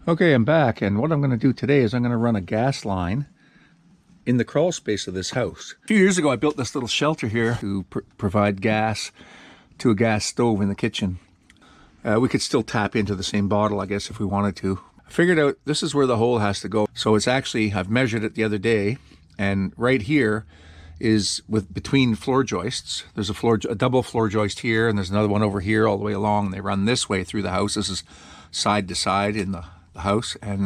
Okay, I'm back, and what I'm going to do today is I'm going to run a gas line in the crawl space of this house. A few years ago I built this little shelter here to provide gas to a gas stove in the kitchen. We could still tap into the same bottle, I guess, if we wanted to. I figured out this is where the hole has to go. So it's actually, I've measured it the other day, and right here is between floor joists. There's a double floor joist here, and there's another one over here all the way along, and they run this way through the house. This is side to side in the house, and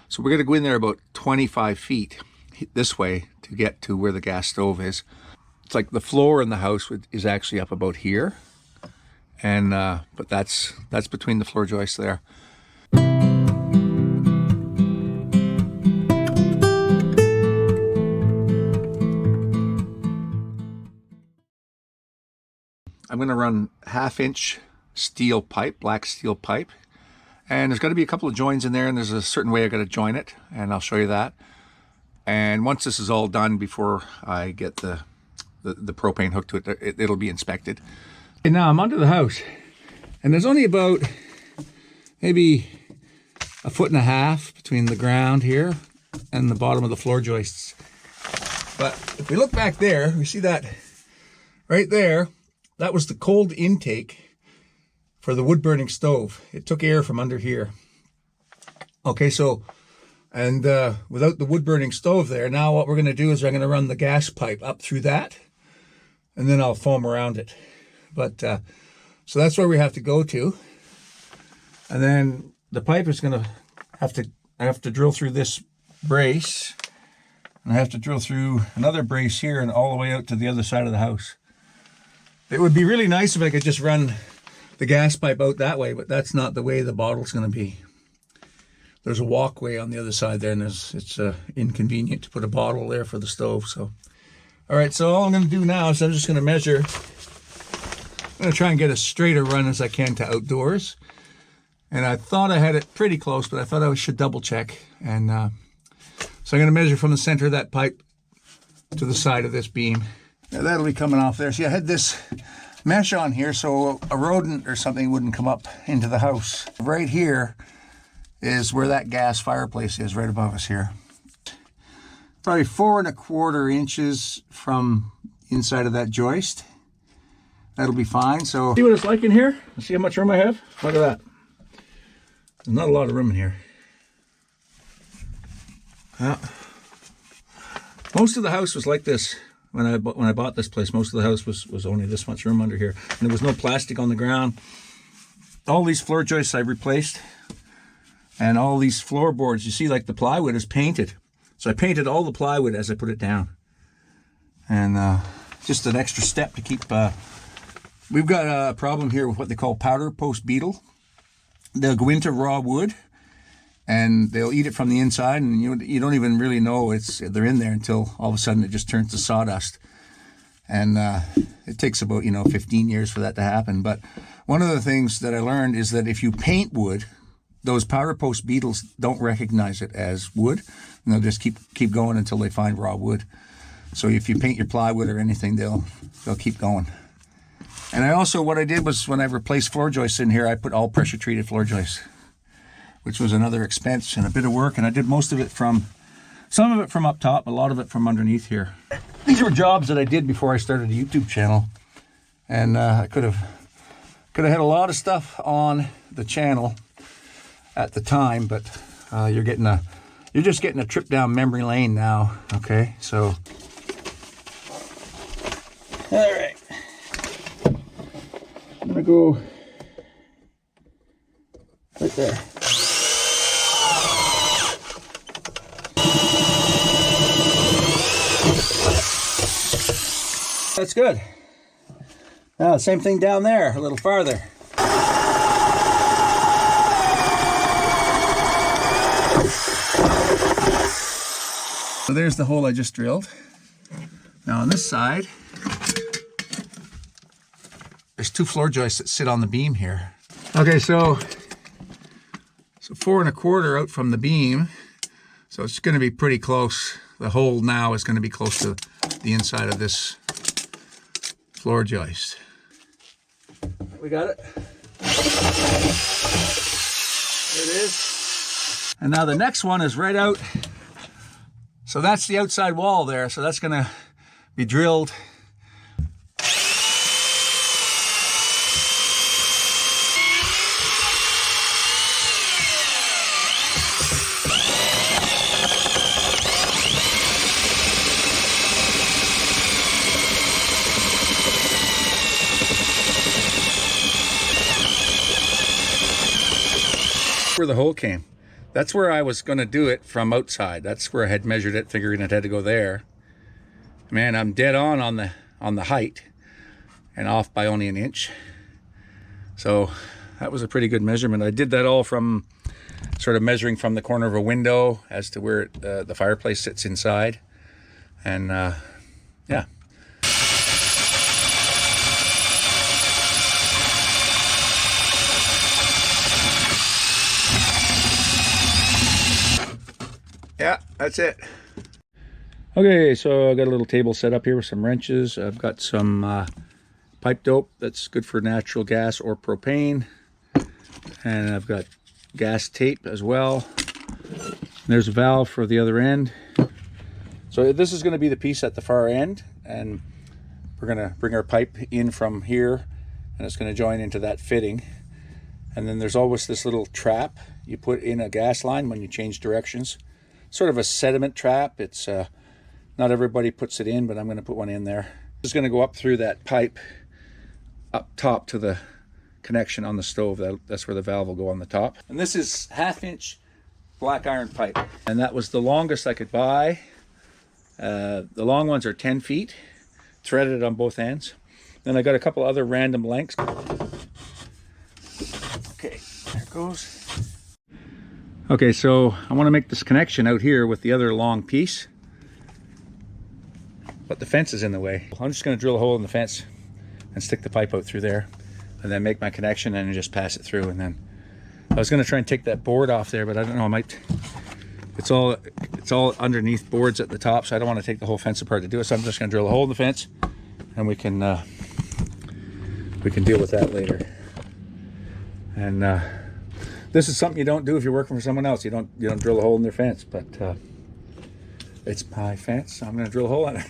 so we're going to go in there about 25 feet this way to get to where the gas stove is. It's like the floor in the house is actually up about here, and but that's between the floor joists there. I'm going to run 1/2-inch steel pipe, black steel pipe. And there's got to be a couple of joins in there, and there's a certain way I got to join it, and I'll show you that. And once this is all done, before I get the propane hooked to it, it'll be inspected. And now I'm onto the house, and there's only about maybe 1.5 feet between the ground here and the bottom of the floor joists. But if we look back there, we see that right there, that was the cold intake for the wood burning stove. It took air from under here. Okay, so, and without the wood burning stove there, now what we're going to do is I'm going to run the gas pipe up through that, and then I'll foam around it. But so that's where we have to go to, and then the pipe is going to I have to drill through this brace, and I have to drill through another brace here and all the way out to the other side of the house. It would be really nice if I could just run the gas pipe out that way, but that's not the way the bottle's going to be. There's a walkway on the other side there, and it's inconvenient to put a bottle there for the stove. So, all right, so all I'm going to do now is I'm just going to measure. I'm going to try and get as straight a run as I can to outdoors. And I thought I had it pretty close, but I thought I should double check. And so I'm going to measure from the center of that pipe to the side of this beam. Now that'll be coming off there. See, I had this mesh on here so a rodent or something wouldn't come up into the house. Right here is where that gas fireplace is, right above us here. Probably 4¼ inches from inside of that joist. That'll be fine. So see what it's like in here? See how much room I have? Look at that. There's not a lot of room in here. Most of the house was like this. When I bought this place, most of the house was only this much room under here. And there was no plastic on the ground. All these floor joists I replaced. And all these floorboards, you see, like the plywood is painted. So I painted all the plywood as I put it down. And just an extra step to keep... we've got a problem here with what they call powder post beetle. They'll go into raw wood, and they'll eat it from the inside, and you don't even really know they're in there until all of a sudden it just turns to sawdust. And it takes about 15 years for that to happen. But one of the things that I learned is that if you paint wood, those powder post beetles don't recognize it as wood, and they'll just keep going until they find raw wood. So if you paint your plywood or anything, they'll keep going. And what I did was when I replaced floor joists in here, I put all pressure treated floor joists, which was another expense and a bit of work. And I did most of it some of it from up top, a lot of it from underneath here. These were jobs that I did before I started a YouTube channel. And I could have had a lot of stuff on the channel at the time, but you're just getting a trip down memory lane now. Okay, so all right. I'm gonna go right there. That's good. Now, same thing down there, a little farther. So there's the hole I just drilled. Now on this side, there's two floor joists that sit on the beam here. Okay, so 4¼ out from the beam. So it's going to be pretty close. The hole now is going to be close to the inside of this floor joist. We got it. There it is. And now the next one is right out. So that's the outside wall there. So that's going to be drilled. Where the hole came. That's where I was going to do it from outside. That's where I had measured it, figuring it had to go there. Man, I'm dead on the height and off by only an inch. So that was a pretty good measurement. I did that all from sort of measuring from the corner of a window as to where the fireplace sits inside. And yeah. Yeah, that's it. Okay, so I got a little table set up here with some wrenches. I've got some pipe dope that's good for natural gas or propane. And I've got gas tape as well. There's a valve for the other end. So this is going to be the piece at the far end. And we're going to bring our pipe in from here. And it's going to join into that fitting. And then there's always this little trap you put in a gas line when you change directions. Sort of a sediment trap. It's not everybody puts it in, but I'm going to put one in there. It's going to go up through that pipe up top to the connection on the stove. That's where the valve will go on the top. And this is 1/2 inch black iron pipe, and that was the longest I could buy. The long ones are 10 feet, threaded on both ends. Then I got a couple other random lengths. Okay, there it goes. Okay, so I want to make this connection out here with the other long piece, but the fence is in the way. I'm just going to drill a hole in the fence and stick the pipe out through there, and then make my connection and just pass it through. And then I was going to try and take that board off there, but I don't know. I might. It's all underneath boards at the top, so I don't want to take the whole fence apart to do it. So I'm just going to drill a hole in the fence, and we can deal with that later. And this is something you don't do if you're working for someone else. You don't drill a hole in their fence, but it's my fence, so I'm going to drill a hole in it.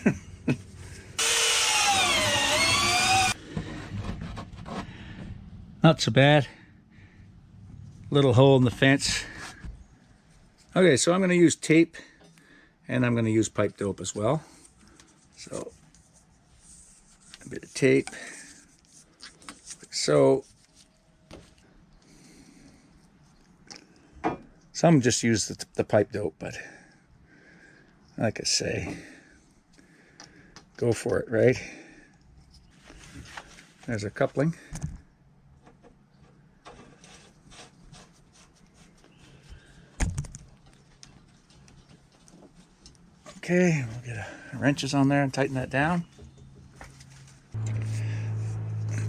Not so bad. Little hole in the fence. Okay, so I'm going to use tape, and I'm going to use pipe dope as well. So a bit of tape, like so. Some just use the pipe dope, but like I say, go for it, right? There's a coupling. Okay, we'll get wrenches on there and tighten that down.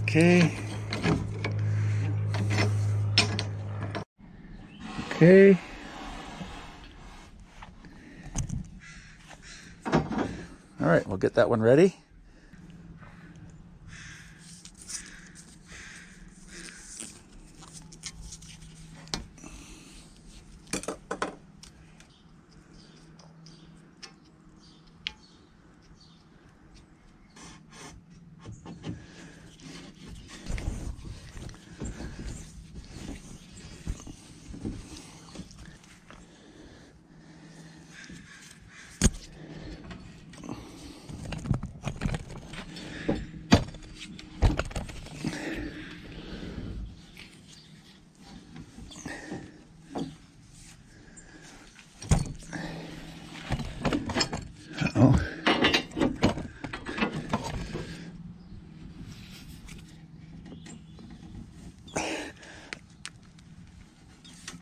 Okay. Okay. All right, we'll get that one ready. Uh-oh.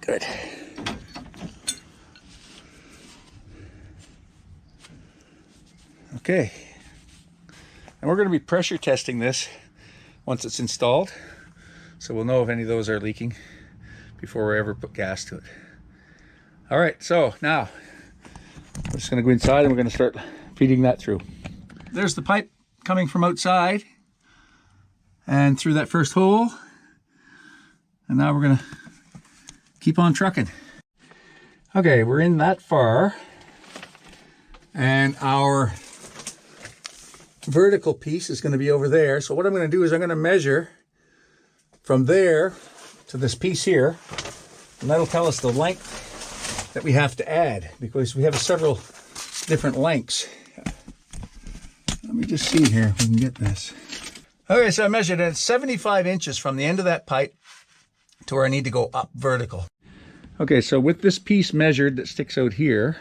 Good. Okay. And we're going to be pressure testing this once it's installed. So we'll know if any of those are leaking before we ever put gas to it. All right, so now we're just gonna go inside and we're gonna start feeding that through. There's the pipe coming from outside and through that first hole. And now we're gonna keep on trucking. Okay, we're in that far. And our vertical piece is gonna be over there. So what I'm gonna do is I'm gonna measure from there to this piece here, and that'll tell us the length that we have to add, because we have several different lengths. Let me just see here if we can get this. Okay, so I measured it 75 inches from the end of that pipe to where I need to go up vertical. Okay, so with this piece measured that sticks out here,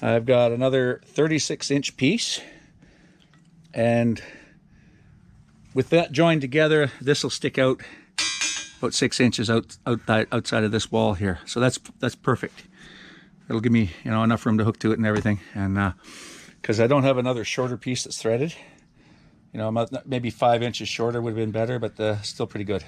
I've got another 36-inch piece, and with that joined together, this will stick out about 6 inches outside of this wall here. So that's perfect. It'll give me, you know, enough room to hook to it and everything. And because I don't have another shorter piece that's threaded, you know, maybe 5 inches shorter would have been better, but still pretty good.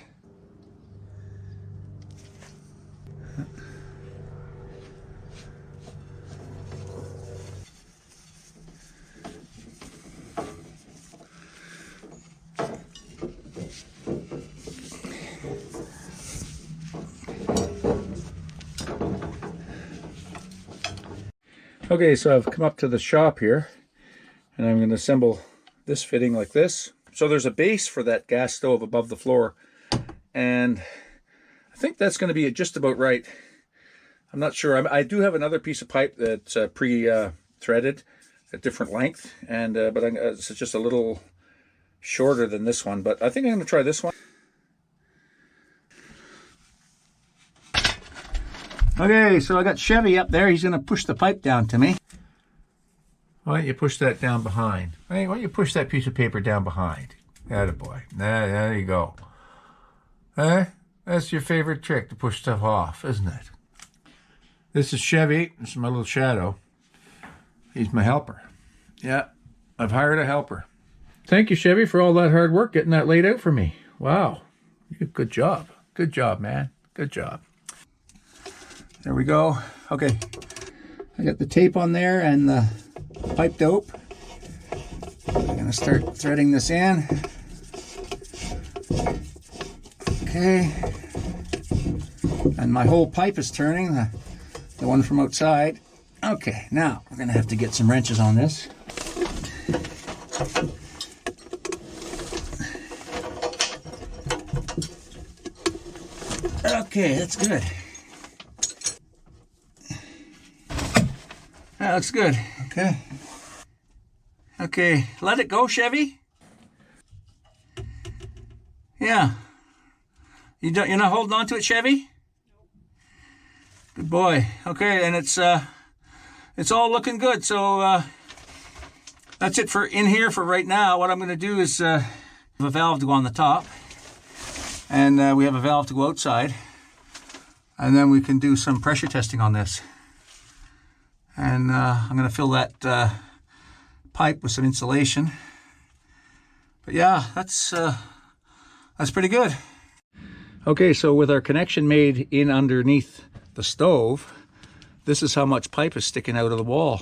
Okay, so I've come up to the shop here, and I'm going to assemble this fitting like this. So there's a base for that gas stove above the floor, and I think that's going to be just about right. I'm not sure. I do have another piece of pipe that's pre-threaded at different length, and but it's just a little shorter than this one. But I think I'm going to try this one. Okay, so I got Chevy up there. He's going to push the pipe down to me. Why don't you push that down behind? Why don't you push that piece of paper down behind? Attaboy. There you go. That's your favorite trick, to push stuff off, isn't it? This is Chevy. This is my little shadow. He's my helper. Yeah, I've hired a helper. Thank you, Chevy, for all that hard work getting that laid out for me. Wow. Good job. Good job, man. Good job. There we go. Okay, I got the tape on there and the pipe dope. I'm gonna start threading this in. Okay, and my whole pipe is turning, the one from outside. Okay, now we're gonna have to get some wrenches on this. Okay, that's good. That looks good. Okay. Okay, let it go, Chevy. Yeah. You're not holding on to it, Chevy? Good boy. Okay, and it's all looking good. So that's it for in here for right now. What I'm going to do is have a valve to go on the top, and we have a valve to go outside, and then we can do some pressure testing on this. And I'm going to fill that pipe with some insulation. But yeah, that's pretty good. Okay, so with our connection made in underneath the stove, this is how much pipe is sticking out of the wall.